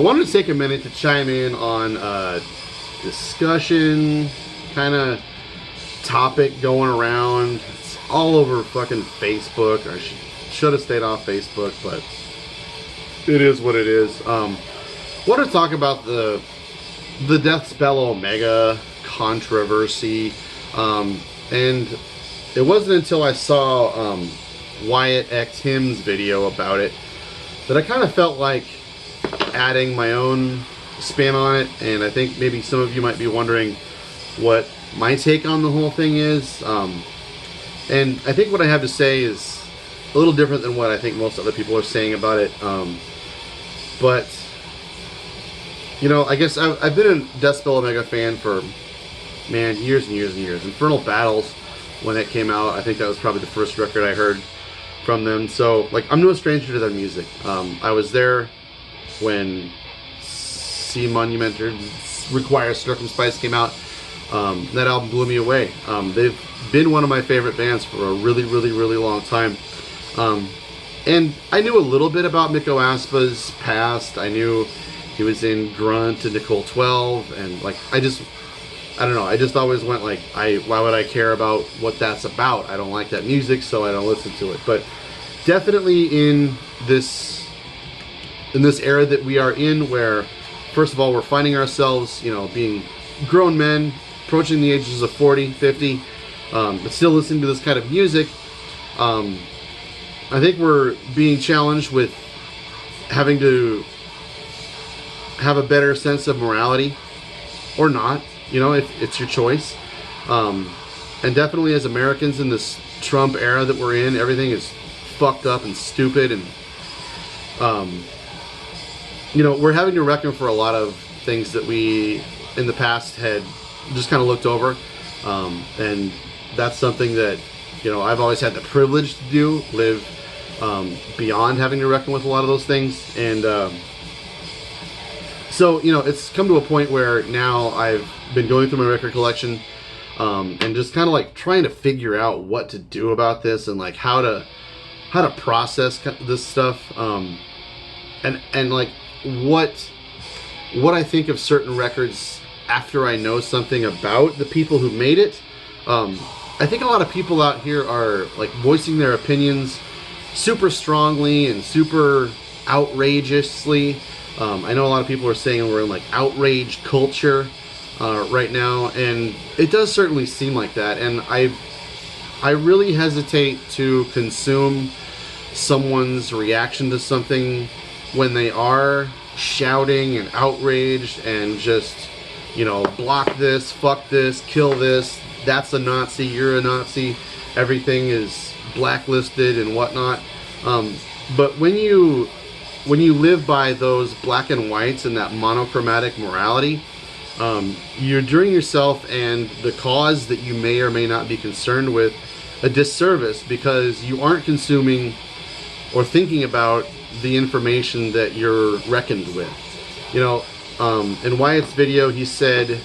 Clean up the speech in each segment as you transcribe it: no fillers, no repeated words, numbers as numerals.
wanted to take a minute to chime in on a discussion kind of topic going around. It's all over fucking Facebook. I should have stayed off Facebook, but it is what it is. Want to talk about the Death Spell Omega controversy, and it wasn't until I saw Wyattxhim's video about it that I kind of felt like adding my own spin on it. And I think maybe some of you might be wondering what my take on the whole thing is. And I think what I have to say is a little different than what I think most other people are saying about it. But you know, I guess I've been a Death Spell Omega fan for, man, years and years and years. Infernal Battles, when it came out, I think that was probably the first record I heard from them. So, like, I'm no stranger to their music. I was there when C Monument or Require Circumspice came out. That album blew me away. They've been one of my favorite bands for a really, really, really long time. And I knew a little bit about Mikko Aspa's past. I knew he was in Grunt and Nicole 12, and like I don't know, I just always went like, why would I care about what that's about? I don't like that music, so I don't listen to it. But definitely in this era that we are in, where first of all we're finding ourselves, you know, being grown men, approaching the ages of 40, 50, but still listening to this kind of music. I think we're being challenged with having to have a better sense of morality, or not, you know, if it's your choice. And definitely as Americans in this Trump era that we're in, everything is fucked up and stupid, and you know, we're having to reckon for a lot of things that we in the past had just kind of looked over, and that's something that, you know, I've always had the privilege to do, live beyond having to reckon with a lot of those things. And so, you know, it's come to a point where now I've been going through my record collection, and just kind of like trying to figure out what to do about this, and like how to process this stuff, and like what I think of certain records after I know something about the people who made it. I think a lot of people out here are like voicing their opinions super strongly and super outrageously. I know a lot of people are saying we're in like outrage culture right now, and it does certainly seem like that. And I really hesitate to consume someone's reaction to something when they are shouting and outraged and just, you know, block this, fuck this, kill this, that's a Nazi, you're a Nazi, everything is blacklisted and whatnot. But when you live by those black and whites and that monochromatic morality, you're doing yourself and the cause that you may or may not be concerned with a disservice, because you aren't consuming or thinking about the information that you're reckoned with. You know, in Wyatt's video, he said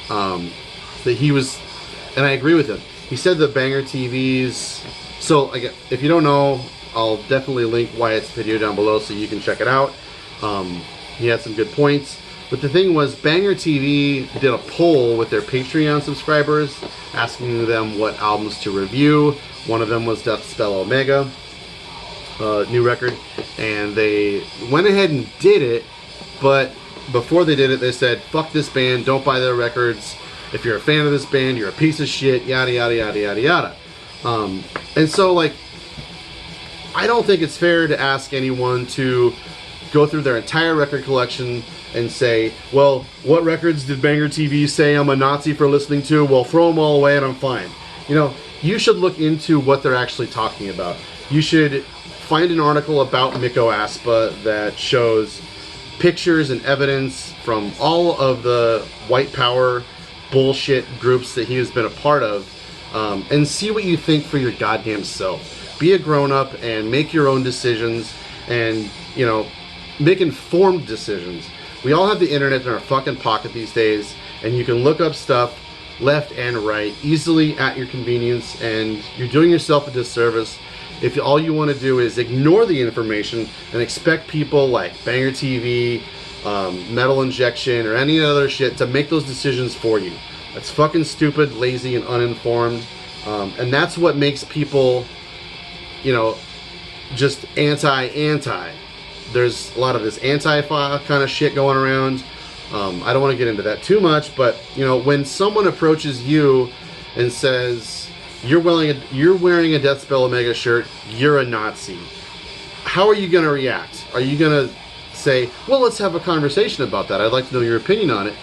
that he was, and I agree with him, he said that Banger TV's, so like, if you don't know, I'll definitely link Wyatt's video down below so you can check it out. He had some good points. But the thing was, Banger TV did a poll with their Patreon subscribers, asking them what albums to review. One of them was Death Spell Omega, new record. And they went ahead and did it, but before they did it, they said, fuck this band, don't buy their records. If you're a fan of this band, you're a piece of shit, yada, yada, yada, yada, yada. And so, like, I don't think it's fair to ask anyone to go through their entire record collection and say, well, what records did Banger TV say I'm a Nazi for listening to? Well, throw them all away and I'm fine. You know, you should look into what they're actually talking about. You should find an article about Mikko Aspa that shows pictures and evidence from all of the white power bullshit groups that he has been a part of, and see what you think for your goddamn self. Be a grown-up and make your own decisions, and, you know, make informed decisions. We all have the internet in our fucking pocket these days, and you can look up stuff left and right easily at your convenience, and you're doing yourself a disservice if all you want to do is ignore the information and expect people like Banger TV, metal injection, or any other shit to make those decisions for you. That's fucking stupid, lazy, and uninformed. And that's what makes people, you know, just anti. There's a lot of this anti-fi kind of shit going around. I don't want to get into that too much, but you know, when someone approaches you and says you're wearing a Deathspell Omega shirt, you're a Nazi, how are you going to react? Are you going to say, well, let's have a conversation about that, I'd like to know your opinion on it?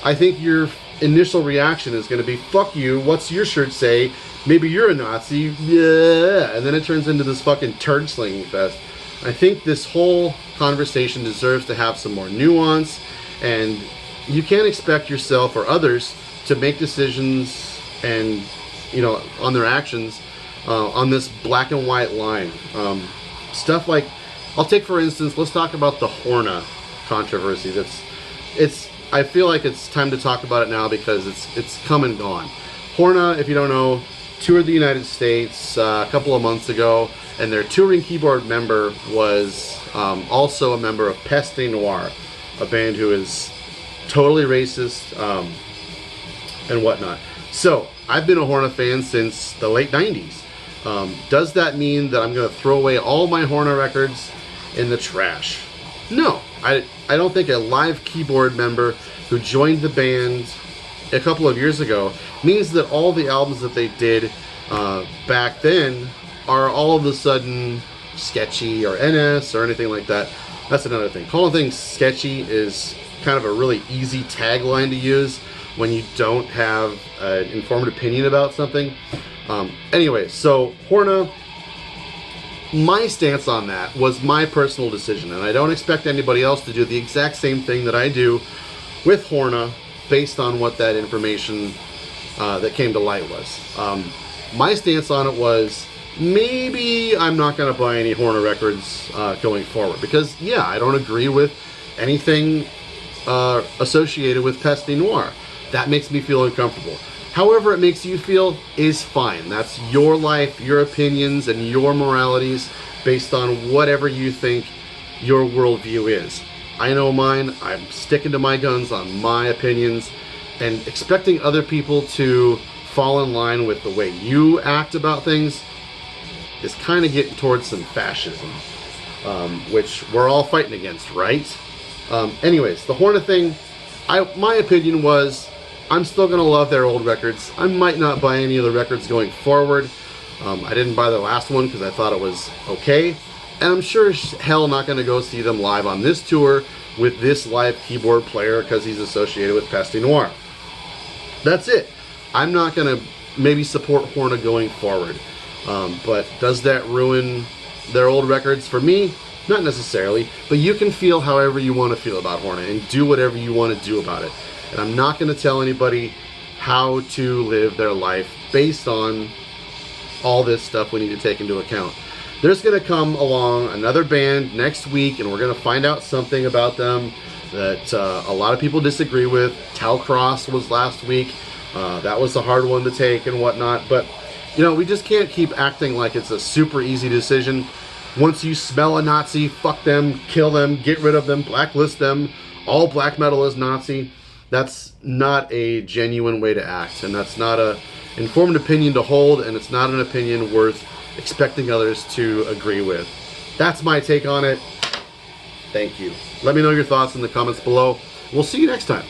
I think your initial reaction is going to be, fuck you, what's your shirt say? Maybe you're a Nazi, yeah, and then it turns into this fucking turd slinging fest. I think this whole conversation deserves to have some more nuance, and you can't expect yourself or others to make decisions and, you know, on their actions on this black and white line. Stuff like, I'll take for instance, let's talk about the Horna controversy. I feel like it's time to talk about it now because it's come and gone. Horna, if you don't know, toured the United States a couple of months ago, and their touring keyboard member was also a member of Peste Noir, a band who is totally racist and whatnot. So I've been a Horna fan since the late 90s. Does that mean that I'm going to throw away all my Horna records in the trash? No, I don't think a live keyboard member who joined the band a couple of years ago means that all the albums that they did back then are all of a sudden sketchy or NS or anything like that. That's another thing. Calling things sketchy is kind of a really easy tagline to use when you don't have an informed opinion about something. Anyway, so Horna, my stance on that was my personal decision, and I don't expect anybody else to do the exact same thing that I do with Horna based on what that information that came to light was. My stance on it was, maybe I'm not going to buy any Horna records going forward, because yeah, I don't agree with anything associated with Peste Noir. That makes me feel uncomfortable. However it makes you feel is fine. That's your life, your opinions, and your moralities based on whatever you think your worldview is. I know mine. I'm sticking to my guns on my opinions, and expecting other people to fall in line with the way you act about things is kind of getting towards some fascism, which we're all fighting against, right? Anyways, the Horna thing, my opinion was, I'm still going to love their old records. I might not buy any of the records going forward. I didn't buy their last one because I thought it was okay. And I'm sure as hell not going to go see them live on this tour with this live keyboard player because he's associated with Peste Noir. That's it. I'm not going to maybe support Horna going forward. But does that ruin their old records for me? Not necessarily. But you can feel however you want to feel about Horna and do whatever you want to do about it. And I'm not going to tell anybody how to live their life based on all this stuff we need to take into account. There's going to come along another band next week, and we're going to find out something about them that a lot of people disagree with. Talcross was last week. That was a hard one to take and whatnot. But, you know, we just can't keep acting like it's a super easy decision. Once you smell a Nazi, fuck them, kill them, get rid of them, blacklist them. All black metal is Nazi. That's not a genuine way to act, and that's not a informed opinion to hold, and it's not an opinion worth expecting others to agree with. That's my take on it. Thank you. Let me know your thoughts in the comments below. We'll see you next time.